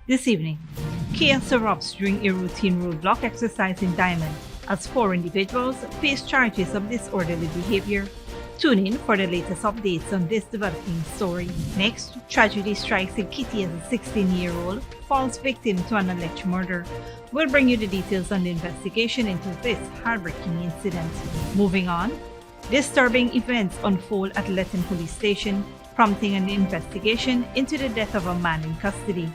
This evening, chaos erupts during a routine roadblock exercise in Diamond as 4 individuals face charges of disorderly behavior. Tune in for the latest updates on this developing story. Next, tragedy strikes in Kitty as a 16-year-old falls victim to an alleged murder. We'll bring you the details on the investigation into this heartbreaking incident. Moving on, disturbing events unfold at Letton Police Station, prompting an investigation into the death of a man in custody.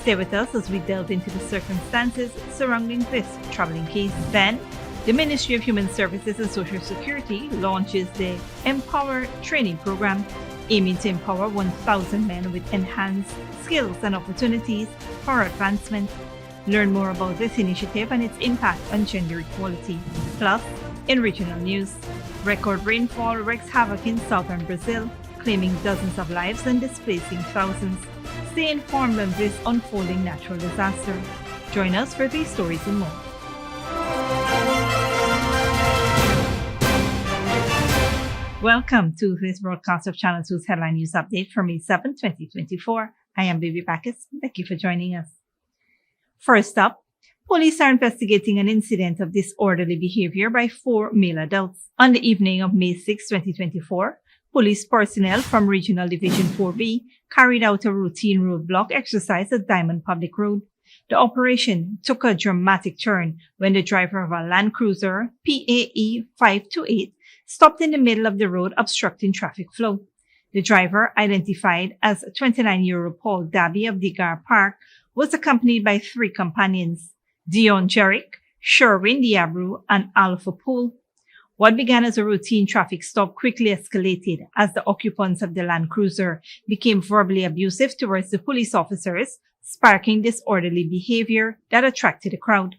Stay with us as we delve into the circumstances surrounding this troubling case. Then, the Ministry of Human Services and Social Security launches the Empower training program, aiming to empower 1,000 men with enhanced skills and opportunities for advancement. Learn more about this initiative and its impact on gender equality. Plus, in regional news, record rainfall wreaks havoc in southern Brazil, claiming dozens of lives and displacing thousands. Stay informed on this unfolding natural disaster. Join us for these stories and more. Welcome to this broadcast of Channel 2's Headline News Update for May 7, 2024. I am Baby Bacchus. Thank you for joining us. First up, police are investigating an incident of disorderly behavior by 4 male adults. On the evening of May 6, 2024, police personnel from Regional Division 4B carried out a routine roadblock exercise at Diamond Public Road. The operation took a dramatic turn when the driver of a Land Cruiser PAE 528 stopped in the middle of the road, obstructing traffic flow. The driver, identified as 29-year-old Paul Dabby of Digar Park, was accompanied by 3 companions, Dion Jerick, Sherwin Diabru, and Alpha Poole. What began as a routine traffic stop quickly escalated as the occupants of the Land Cruiser became verbally abusive towards the police officers, sparking disorderly behavior that attracted a crowd.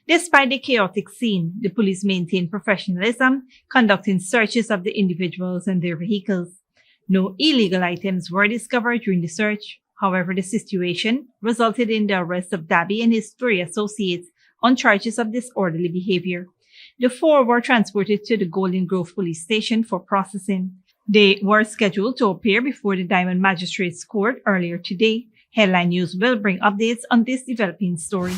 Despite the chaotic scene, the police maintained professionalism, conducting searches of the individuals and their vehicles. No illegal items were discovered during the search. However, the situation resulted in the arrest of Dabby and his 3 associates on charges of disorderly behavior. The 4 were transported to the Golden Grove Police Station for processing. They were scheduled to appear before the Diamond Magistrates Court earlier today. Headline News will bring updates on this developing story.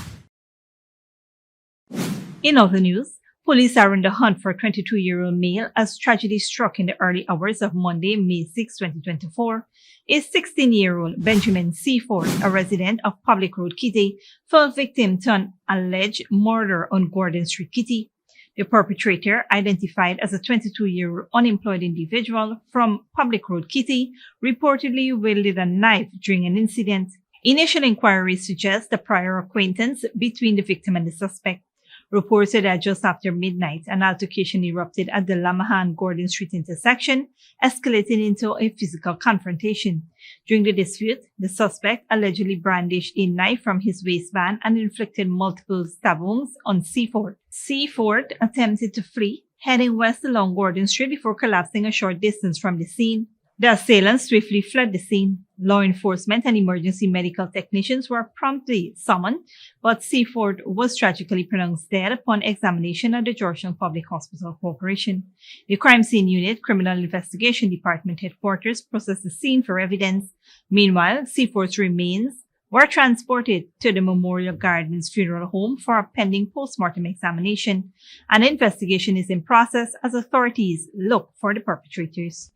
In other news, police are on the hunt for a 22-year-old male as tragedy struck in the early hours of Monday, May 6, 2024. A 16-year-old Benjamin Seaford, a resident of Public Road, Kitty, fell victim to an alleged murder on Gordon Street, Kitty. The perpetrator, identified as a 22-year-old unemployed individual from Public Road, Kitty, reportedly wielded a knife during an incident. Initial inquiries suggest a prior acquaintance between the victim and the suspect. Reported that just after midnight, an altercation erupted at the Lamahan Gordon Street intersection, escalating into a physical confrontation. During the dispute, the suspect allegedly brandished a knife from his waistband and inflicted multiple stab wounds on Seaford. Seaford attempted to flee, heading west along Gordon Street before collapsing a short distance from the scene. The assailants swiftly fled the scene. Law enforcement and emergency medical technicians were promptly summoned, but Seaford was tragically pronounced dead upon examination at the Georgetown Public Hospital Corporation. The Crime Scene Unit, Criminal Investigation Department headquarters processed the scene for evidence. Meanwhile, Seaford's remains were transported to the Memorial Gardens Funeral Home for a pending post-mortem examination. An investigation is in process as authorities look for the perpetrators.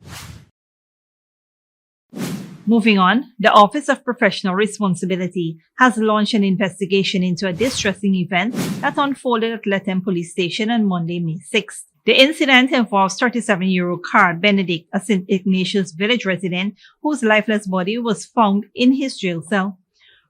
Moving on, the Office of Professional Responsibility has launched an investigation into a distressing event that unfolded at Letton Police Station on Monday, May 6th. The incident involves 37-year-old Carl Benedict, a St. Ignatius Village resident whose lifeless body was found in his jail cell.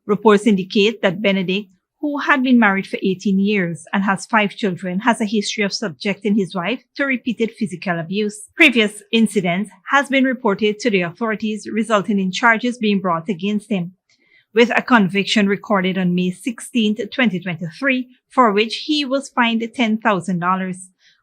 Reports indicate that Benedict, who had been married for 18 years and has 5 children, has a history of subjecting his wife to repeated physical abuse. Previous incidents has been reported to the authorities, resulting in charges being brought against him, with a conviction recorded on May 16, 2023, for which he was fined $10,000.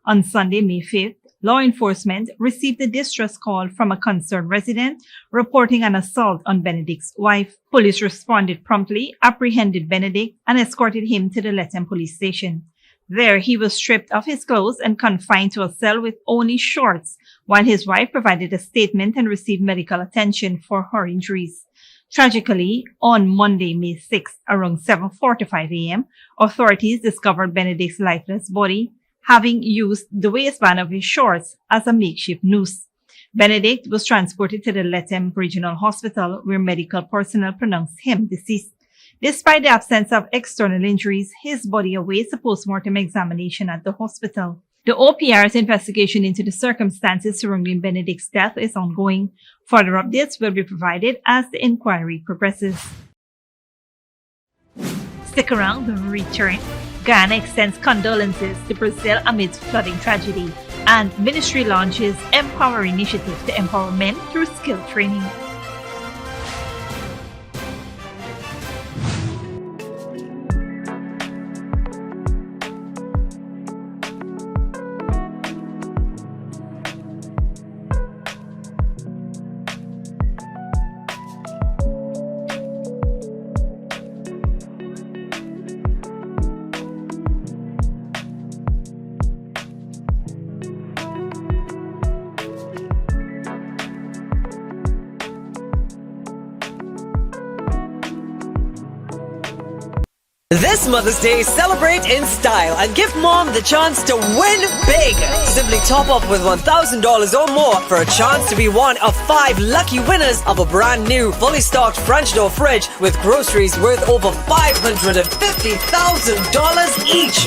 On Sunday, May 5th, law enforcement received a distress call from a concerned resident reporting an assault on Benedict's wife. Police responded promptly, apprehended Benedict, and escorted him to the Letton police station. There, he was stripped of his clothes and confined to a cell with only shorts, while his wife provided a statement and received medical attention for her injuries. Tragically, on Monday, May 6th, around 7:45 a.m., authorities discovered Benedict's lifeless body, having used the waistband of his shorts as a makeshift noose. Benedict was transported to the Lethem Regional Hospital, where medical personnel pronounced him deceased. Despite the absence of external injuries, his body awaits a post-mortem examination at the hospital. The OPR's investigation into the circumstances surrounding Benedict's death is ongoing. Further updates will be provided as the inquiry progresses. Stick around when we return. Ghana extends condolences to Brazil amidst flooding tragedy, and ministry launches Empower initiative to empower men through skill training. This Mother's Day, celebrate in style and give mom the chance to win big. Simply top up with $1,000 or more for a chance to be one of 5 lucky winners of a brand new, fully stocked French door fridge with groceries worth over $550,000 each.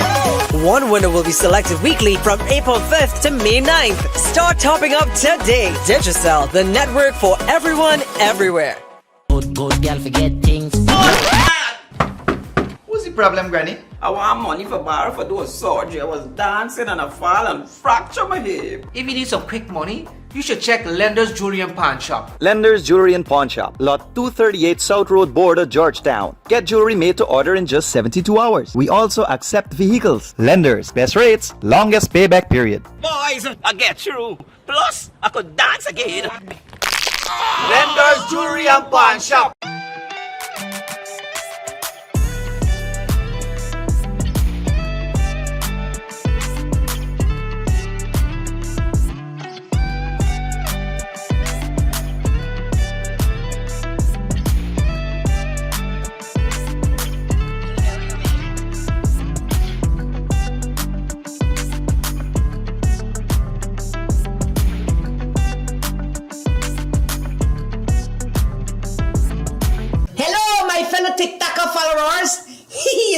One winner will be selected weekly from April 5th to May 9th. Start topping up today. Digicel, the network for everyone, everywhere. Good girl, forget things. What's the problem, Granny? I want money for borrow for those surgery. I was dancing and I fall and fracture my hip. If you need some quick money, you should check Lender's Jewelry and Pawn Shop. Lender's Jewelry and Pawn Shop, Lot 238 South Road Border, Georgetown. Get jewelry made to order in just 72 hours. We also accept vehicles. Lender's, best rates, longest payback period. Boys, I get through. Plus, I could dance again. Lender's Jewelry and Pawn Shop. TikToker followers,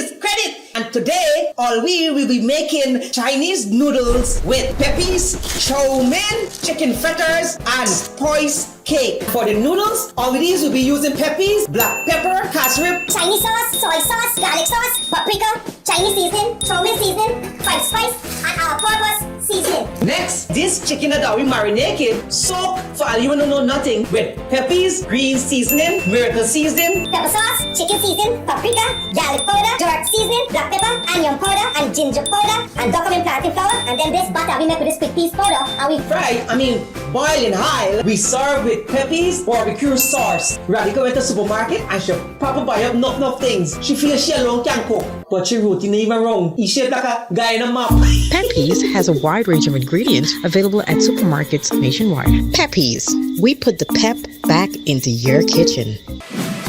is credit. And today, all we will be making Chinese noodles with peppies, chow mein, chicken fritters, and spice cake. For the noodles, all these will be using peppies, black pepper, cashew, Chinese sauce, soy sauce, garlic sauce, paprika, Chinese seasoning, chow mein seasoning, white spice, and all-purpose seasoning. Next, this chicken that we marinate soak for all you know nothing with peppies, green seasoning, miracle seasoning, pepper sauce, chicken seasoning, paprika, garlic powder, dark seasoning, black pepper, onion powder, and ginger powder, and document plantain flour, and then this butter we make with this quick piece powder, and we boil in high. We serve with peppies, barbecue sauce. Radical went to the supermarket and she probably buy up enough things. She feels she alone can cook, but she routine even wrong. He shaped like a guy in a map. Peppies has a wide range of ingredients available at supermarkets nationwide. Peppies, we put the pep back into your kitchen.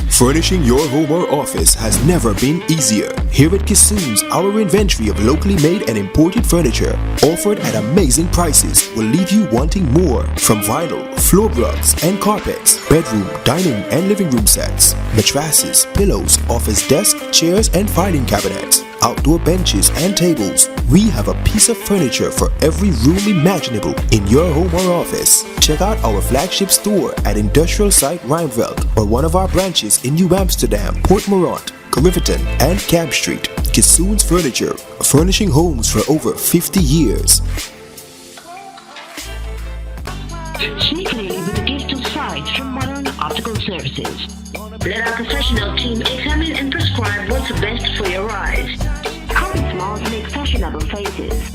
Furnishing your home or office has never been easier. Here at Kissoon's, our inventory of locally made and imported furniture, offered at amazing prices, will leave you wanting more. From vinyl, floor rugs and carpets, bedroom, dining and living room sets, mattresses, pillows, office desk, chairs and filing cabinets, outdoor benches and tables. We have a piece of furniture for every room imaginable in your home or office. Check out our flagship store at Industrial Site Rijnveld or one of our branches in New Amsterdam, Port Morant, Riverton and Camp Street. Kissoon's Furniture, furnishing homes for over 50 years. Sneakily with a gift of sight from Modern Optical Services. Let our professional team examine and prescribe what's best for your eyes. Common smiles make fashionable faces.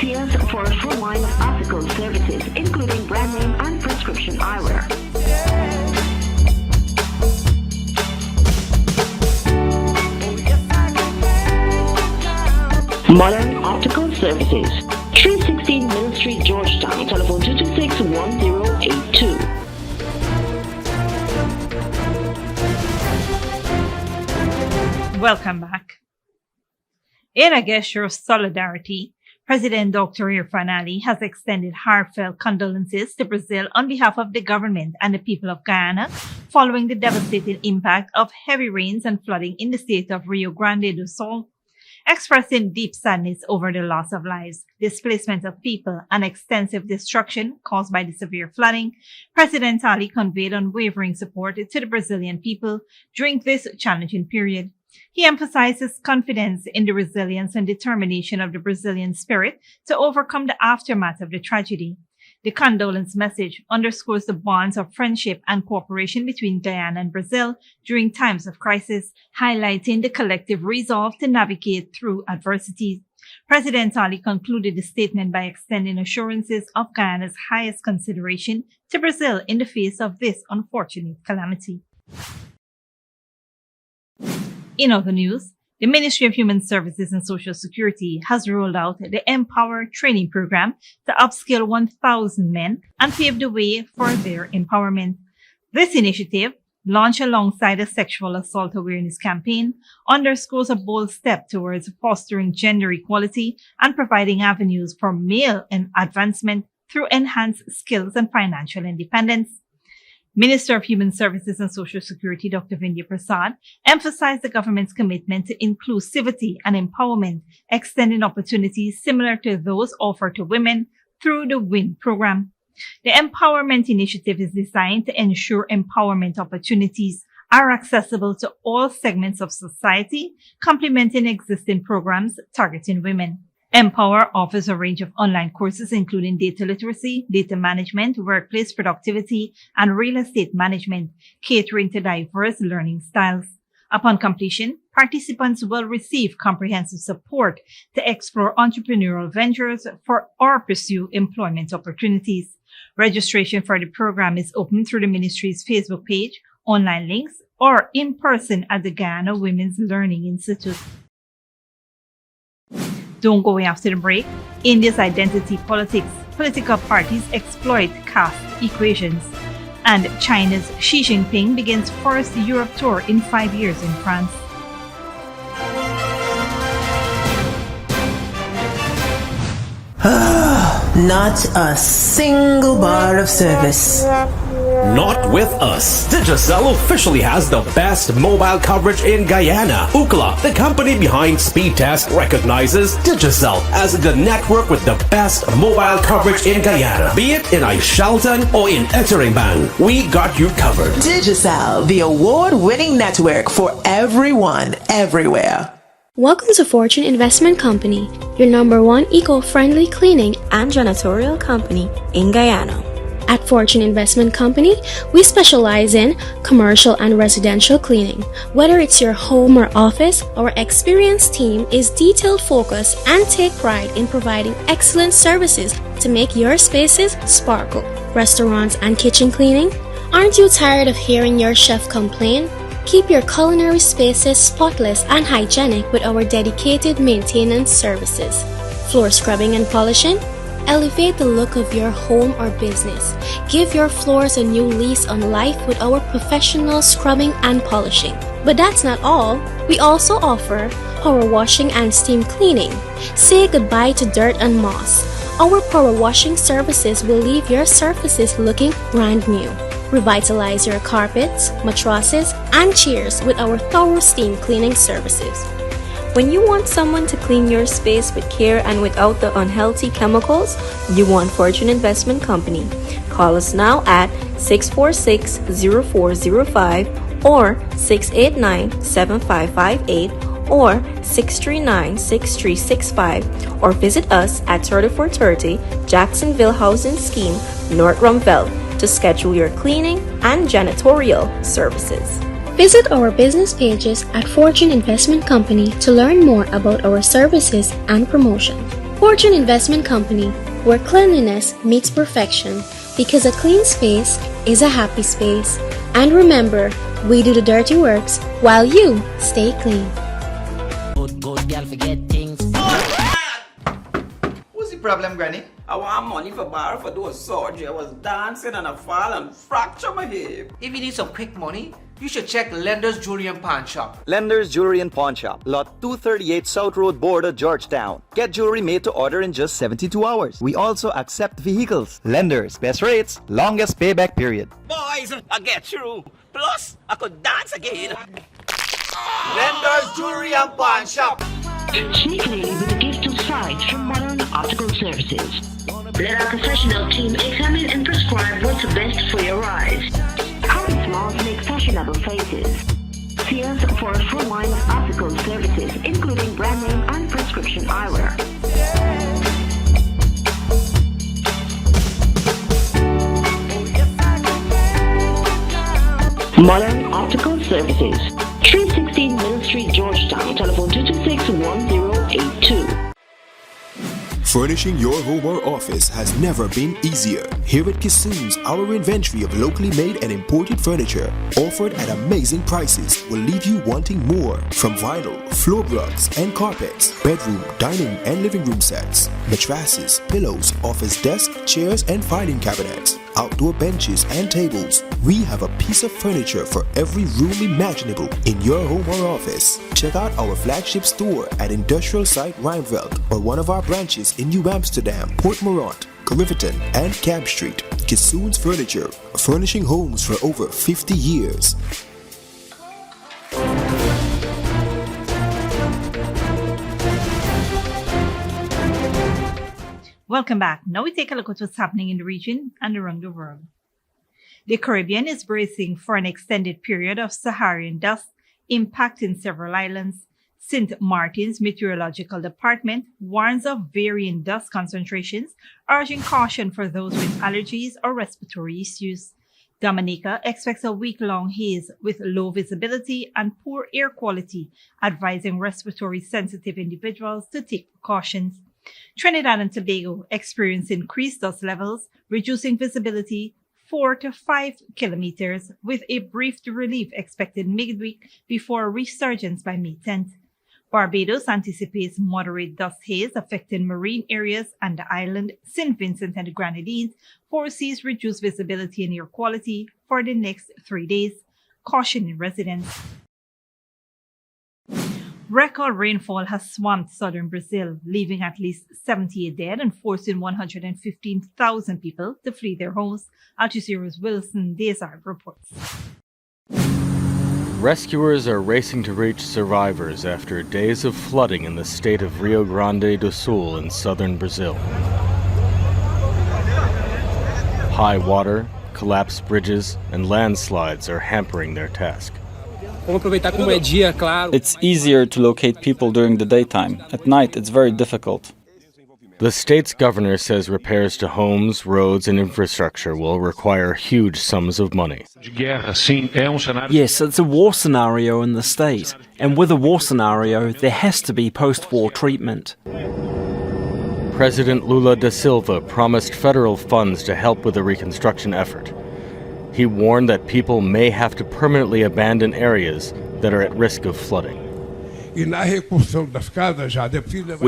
See us for a full line of optical services, including brand name and prescription eyewear. Modern Optical Services, 316 Mill Street, Georgetown, telephone 226-1082. Welcome back. In a gesture of solidarity, President Dr. Irfan Ali has extended heartfelt condolences to Brazil on behalf of the government and the people of Guyana following the devastating impact of heavy rains and flooding in the state of Rio Grande do Sul. Expressing deep sadness over the loss of lives, displacement of people, and extensive destruction caused by the severe flooding, President Ali conveyed unwavering support to the Brazilian people during this challenging period. He emphasized his confidence in the resilience and determination of the Brazilian spirit to overcome the aftermath of the tragedy. The condolence message underscores the bonds of friendship and cooperation between Guyana and Brazil during times of crisis, highlighting the collective resolve to navigate through adversities. President Ali concluded the statement by extending assurances of Guyana's highest consideration to Brazil in the face of this unfortunate calamity. In other news, the Ministry of Human Services and Social Security has rolled out the Empower training program to upskill 1,000 men and pave the way for their empowerment. This initiative, launched alongside a sexual assault awareness campaign, underscores a bold step towards fostering gender equality and providing avenues for male advancement through enhanced skills and financial independence. Minister of Human Services and Social Security Dr. Vindya Prasad emphasized the government's commitment to inclusivity and empowerment, extending opportunities similar to those offered to women through the WIN program. The Empowerment Initiative is designed to ensure empowerment opportunities are accessible to all segments of society, complementing existing programs targeting women. Empower offers a range of online courses including data literacy, data management, workplace productivity, and real estate management, catering to diverse learning styles. Upon completion, participants will receive comprehensive support to explore entrepreneurial ventures or pursue employment opportunities. Registration for the program is open through the ministry's Facebook page, online links, or in person at the Guyana Women's Learning Institute. Don't go away after the break. India's identity politics. Political parties exploit caste equations. And China's Xi Jinping begins first Europe tour in 5 years in France. Not a single bar of service. Not with us. Digicel officially has the best mobile coverage in Guyana. Ookla, the company behind Speedtest, recognizes Digicel as the network with the best mobile coverage in Guyana. Be it in Aishalton or in Etteringban, we got you covered. Digicel, the award-winning network for everyone, everywhere. Welcome to Fortune Investment Company, your #1 eco-friendly cleaning and janitorial company in Guyana. At Fortune Investment Company, we specialize in commercial and residential cleaning. Whether it's your home or office, our experienced team is detail-focused and take pride in providing excellent services to make your spaces sparkle. Restaurants and kitchen cleaning? Aren't you tired of hearing your chef complain? Keep your culinary spaces spotless and hygienic with our dedicated maintenance services. Floor scrubbing and polishing? Elevate the look of your home or business. Give your floors a new lease on life with our professional scrubbing and polishing. But that's not all. We also offer power washing and steam cleaning. Say goodbye to dirt and moss. Our power washing services will leave your surfaces looking brand new. Revitalize your carpets, mattresses, and chairs with our thorough steam cleaning services. When you want someone to clean your space with care and without the unhealthy chemicals, you want Fortune Investment Company. Call us now at 646-0405 or 689-7558 or 639-6365 or visit us at 3430 Jacksonville Housing Scheme, North Rumville, to schedule your cleaning and janitorial services. Visit our business pages at Fortune Investment Company to learn more about our services and promotion. Fortune Investment Company, where cleanliness meets perfection, because a clean space is a happy space. And remember, we do the dirty works while you stay clean. Good girl forget things. What's the problem, Granny? I I want money for borrow for those surgery. I was dancing and I fall and fracture my hip. If you need some quick money, you should check Lender's Jewelry and Pawn Shop. Lender's Jewelry and Pawn Shop, lot 238 South Road Border, Georgetown. Get jewelry made to order in just 72 hours. We also accept vehicles. Lender's, best rates, longest payback period. Boys, I get through. Plus, I could dance again. Lender's Jewelry and Pawn Shop. Sneakily with a gift of sight from Modern Optical Services. Let our professional team examine and prescribe what's the best for your eyes. Common smiles make fashionable faces. See us for a full line of optical services, including brand name and prescription eyewear. Modern Optical Services, 316 Middle Street, Georgetown. Telephone 226-1082. Furnishing your home or office has never been easier. Here at Kissoon's, our inventory of locally made and imported furniture, offered at amazing prices, will leave you wanting more. From vinyl, floor rugs and carpets, bedroom, dining and living room sets, mattresses, pillows, office desk, chairs and filing cabinets, outdoor benches and tables. We have a piece of furniture for every room imaginable in your home or office. Check out our flagship store at Industrial Site Rijnveld or one of our branches in New Amsterdam, Port Morant, Riverton and Camp Street. Kissoon's Furniture, furnishing homes for over 50 years. Welcome back. Now we take a look at what's happening in the region and around the world. The Caribbean is bracing for an extended period of Saharan dust impacting several islands. St. Martin's Meteorological Department warns of varying dust concentrations, urging caution for those with allergies or respiratory issues. Dominica expects a week-long haze with low visibility and poor air quality, advising respiratory sensitive individuals to take precautions. Trinidad and Tobago experience increased dust levels, reducing visibility 4 to 5 kilometers, with a brief relief expected midweek before a resurgence by May 10th. Barbados anticipates moderate dust haze affecting marine areas, and the island, St. Vincent and the Grenadines, foresees reduced visibility and air quality for the next 3 days, cautioning residents. Record rainfall has swamped southern Brazil, leaving at least 78 dead and forcing 115,000 people to flee their homes, Al Jazeera's Wilson Desard reports. Rescuers are racing to reach survivors after days of flooding in the state of Rio Grande do Sul in southern Brazil. High water, collapsed bridges, and landslides are hampering their task. It's easier to locate people during the daytime. At night, it's very difficult. The state's governor says repairs to homes, roads, and infrastructure will require huge sums of money. Yes, it's a war scenario in the state. And with a war scenario, there has to be post-war treatment. President Lula da Silva promised federal funds to help with the reconstruction effort. He warned that people may have to permanently abandon areas that are at risk of flooding. We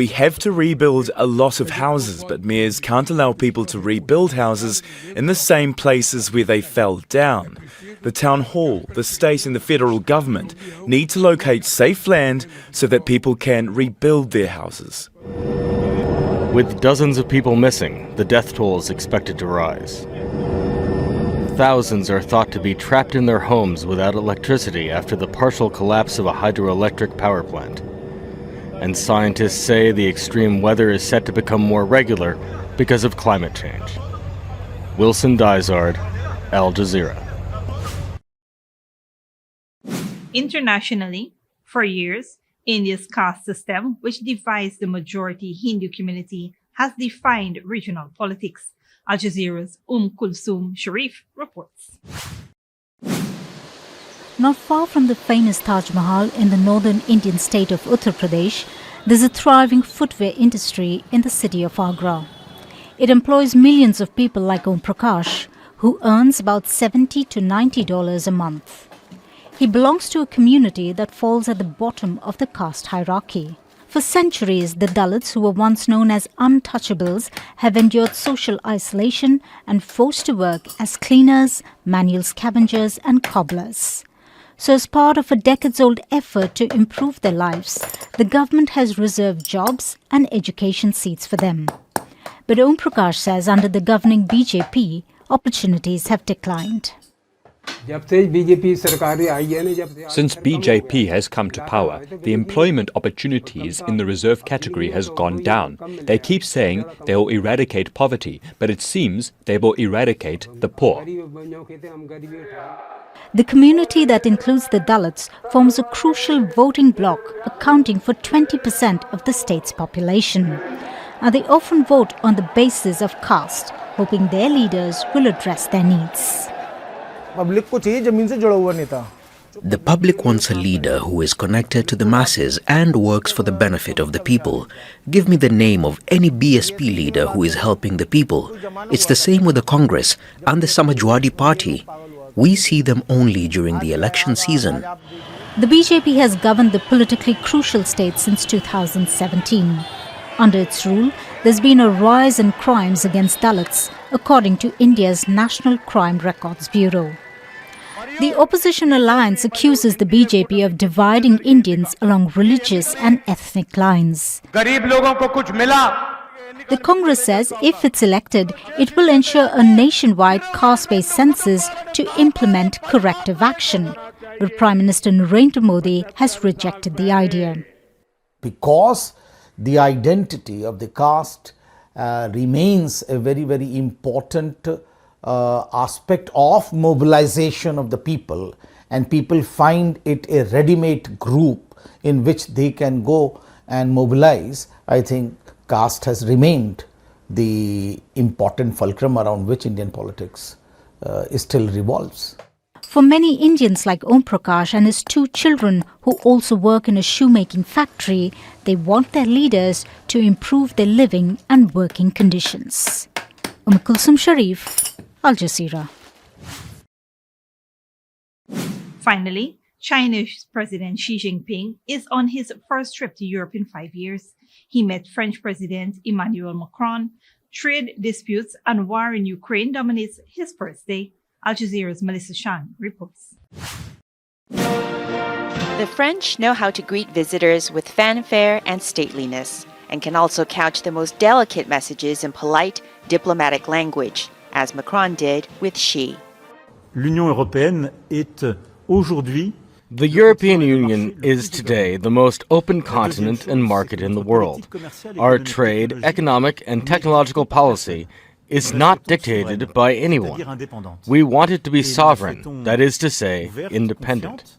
have to rebuild a lot of houses, but mayors can't allow people to rebuild houses in the same places where they fell down. The town hall, the state and the federal government need to locate safe land so that people can rebuild their houses. With dozens of people missing, the death toll is expected to rise. Thousands are thought to be trapped in their homes without electricity after the partial collapse of a hydroelectric power plant. And scientists say the extreme weather is set to become more regular because of climate change. Wilson Dysard, Al Jazeera. Internationally, for years, India's caste system, which divides the majority Hindu community, has defined regional politics. Al Jazeera's Kulsum Sharif reports. Not far from the famous Taj Mahal in the northern Indian state of Uttar Pradesh, there's a thriving footwear industry in the city of Agra. It employs millions of people like Om Prakash, who earns about $70 to $90 a month. He belongs to a community that falls at the bottom of the caste hierarchy. For centuries, the Dalits, who were once known as untouchables, have endured social isolation and forced to work as cleaners, manual scavengers and cobblers. So as part of a decades-old effort to improve their lives, the government has reserved jobs and education seats for them. But Om Prakash says under the governing BJP, opportunities have declined. Since BJP has come to power, the employment opportunities in the reserve category has gone down. They keep saying they will eradicate poverty, but it seems they will eradicate the poor. The community that includes the Dalits forms a crucial voting bloc accounting for 20% of the state's population. And they often vote on the basis of caste, hoping their leaders will address their needs. The public wants a leader who is connected to the masses and works for the benefit of the people. Give me the name of any BSP leader who is helping the people. It's the same with the Congress and the Samajwadi Party. We see them only during the election season. The BJP has governed the politically crucial state since 2017. Under its rule, there's been a rise in crimes against Dalits, according to India's National Crime Records Bureau. The opposition alliance accuses the BJP of dividing Indians along religious and ethnic lines. The Congress says if it's elected, it will ensure a nationwide caste-based census to implement corrective action. But Prime Minister Narendra Modi has rejected the idea. Because the identity of the caste remains a very, very important aspect of mobilization of the people, and people find it a ready-made group in which they can go and mobilize. I think caste has remained the important fulcrum around which Indian politics still revolves. For many Indians like Om Prakash and his two children who also work in a shoemaking factory, they want their leaders to improve their living and working conditions. Kulsum Sharif, Al Jazeera. Finally, China's President Xi Jinping is on his first trip to Europe in 5 years. He met French President Emmanuel Macron. Trade disputes and war in Ukraine dominates his first day. Al Jazeera's Melissa Shan reports. The French know how to greet visitors with fanfare and stateliness, and can also couch the most delicate messages in polite, diplomatic language, as Macron did with Xi. L'Union européenne est aujourd'hui The European Union is today the most open continent and market in the world. Our trade, economic, and technological policy is not dictated by anyone. We want it to be sovereign, that is to say, independent.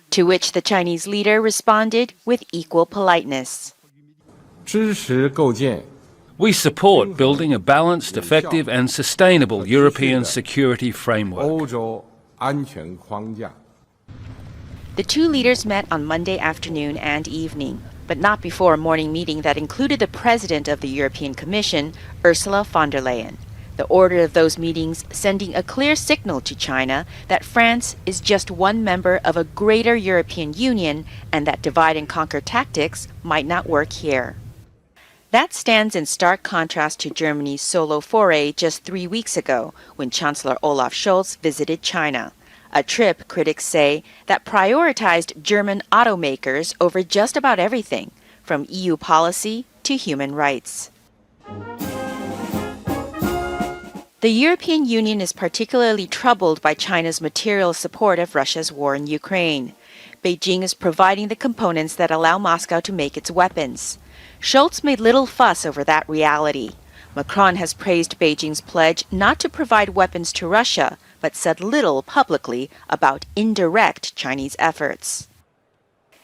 To which the Chinese leader responded with equal politeness. We support building a balanced, effective and sustainable European security framework. The two leaders met on Monday afternoon and evening, but not before a morning meeting that included the President of the European Commission, Ursula von der Leyen. The order of those meetings sending a clear signal to China that France is just one member of a greater European Union and that divide and conquer tactics might not work here. That stands in stark contrast to Germany's solo foray just 3 weeks ago when Chancellor Olaf Scholz visited China. A trip, critics say, that prioritized German automakers over just about everything, from EU policy to human rights. The European Union is particularly troubled by China's material support of Russia's war in Ukraine. Beijing is providing the components that allow Moscow to make its weapons. Scholz made little fuss over that reality. Macron has praised Beijing's pledge not to provide weapons to Russia, but said little publicly about indirect Chinese efforts.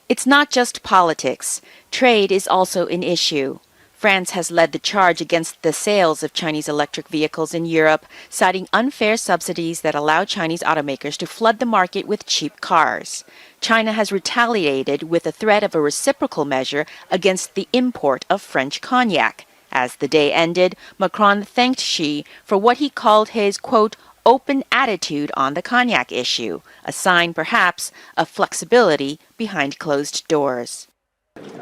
It's not just politics. Trade is also an issue. France has led the charge against the sales of Chinese electric vehicles in Europe, citing unfair subsidies that allow Chinese automakers to flood the market with cheap cars. China has retaliated with the threat of a reciprocal measure against the import of French cognac. As the day ended, Macron thanked Xi for what he called his, quote, open attitude on the cognac issue, a sign perhaps of flexibility behind closed doors.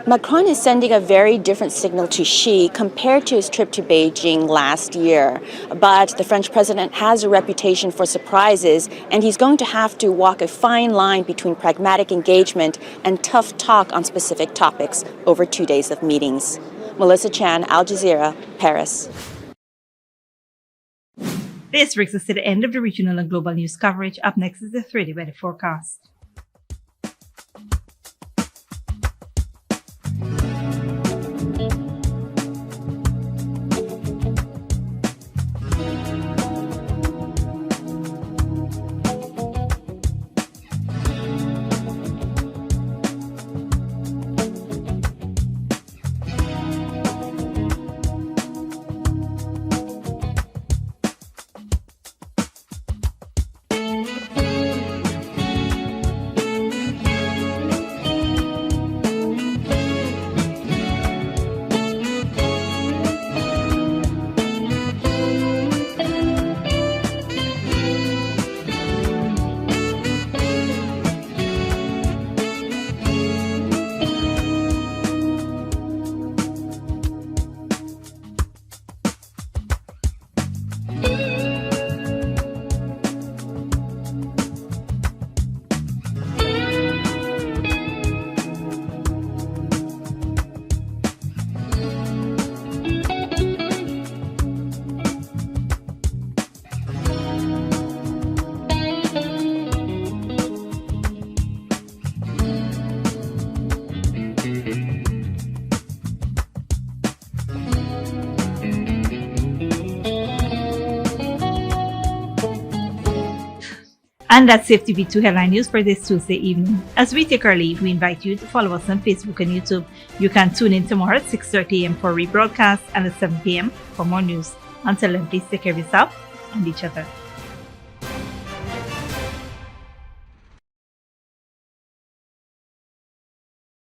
Macron is sending a very different signal to Xi compared to his trip to Beijing last year. But the French president has a reputation for surprises, and he's going to have to walk a fine line between pragmatic engagement and tough talk on specific topics over 2 days of meetings. Melissa Chan, Al Jazeera, Paris. This brings us to the end of the regional and global news coverage. Up next is the 3-day weather forecast. And that's CFTV2 Headline News for this Tuesday evening. As we take our leave, we invite you to follow us on Facebook and YouTube. You can tune in tomorrow at 6:30 a.m. for rebroadcast and at 7 p.m. for more news. Until then, please take care of yourself and each other.